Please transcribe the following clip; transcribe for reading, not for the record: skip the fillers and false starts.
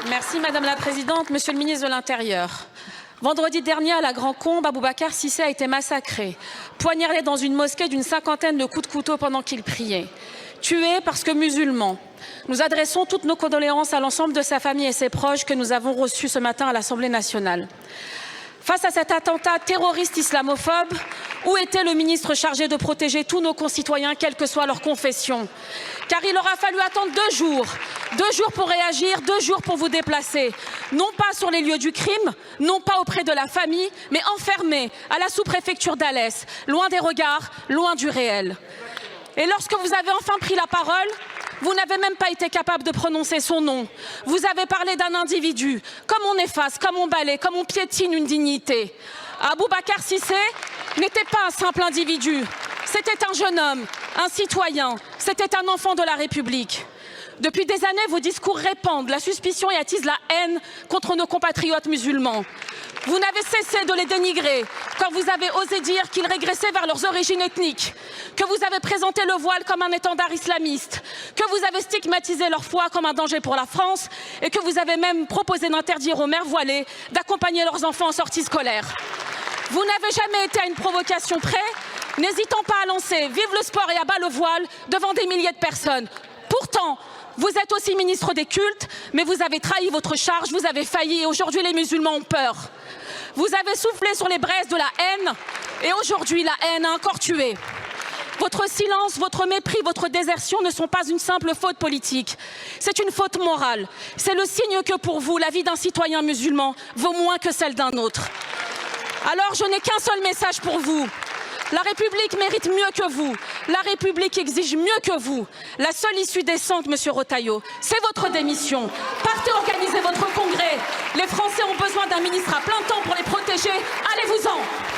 Merci Madame la Présidente. Monsieur le ministre de l'Intérieur, vendredi dernier à la Grand-Combe, Boubacar Cissé a été massacré, poignardé dans une mosquée d'une 50aine de coups de couteau pendant qu'il priait. Tué parce que musulman. Nous adressons toutes nos condoléances à l'ensemble de sa famille et ses proches que nous avons reçus ce matin à l'Assemblée nationale. Face à cet attentat terroriste islamophobe, où était le ministre chargé de protéger tous nos concitoyens, quelle que soit leur confession? Car il aura fallu attendre 2 jours. 2 jours pour réagir, 2 jours pour vous déplacer. Non pas sur les lieux du crime, non pas auprès de la famille, mais enfermés à la sous-préfecture d'Alès, loin des regards, loin du réel. Et lorsque vous avez enfin pris la parole, vous n'avez même pas été capable de prononcer son nom. Vous avez parlé d'un individu, comme on efface, comme on balaie, comme on piétine une dignité. Boubacar Cissé n'était pas un simple individu, c'était un jeune homme, un citoyen, c'était un enfant de la République. Depuis des années, vos discours répandent la suspicion et attisent la haine contre nos compatriotes musulmans. Vous n'avez cessé de les dénigrer quand vous avez osé dire qu'ils régressaient vers leurs origines ethniques, que vous avez présenté le voile comme un étendard islamiste, que vous avez stigmatisé leur foi comme un danger pour la France et que vous avez même proposé d'interdire aux mères voilées d'accompagner leurs enfants en sortie scolaire. Vous n'avez jamais été à une provocation près, n'hésitant pas à lancer « Vive le sport et à bas le voile » devant des milliers de personnes. Pourtant, vous êtes aussi ministre des cultes, mais vous avez trahi votre charge, vous avez failli et aujourd'hui les musulmans ont peur. Vous avez soufflé sur les braises de la haine et aujourd'hui la haine a encore tué. Votre silence, votre mépris, votre désertion ne sont pas une simple faute politique. C'est une faute morale. C'est le signe que pour vous, la vie d'un citoyen musulman vaut moins que celle d'un autre. Alors je n'ai qu'un seul message pour vous. La République mérite mieux que vous. La République exige mieux que vous. La seule issue décente, Monsieur Retailleau, c'est votre démission. Partez organiser votre congrès. Les Français ont besoin d'un ministre à plein temps pour les protéger. Allez-vous-en.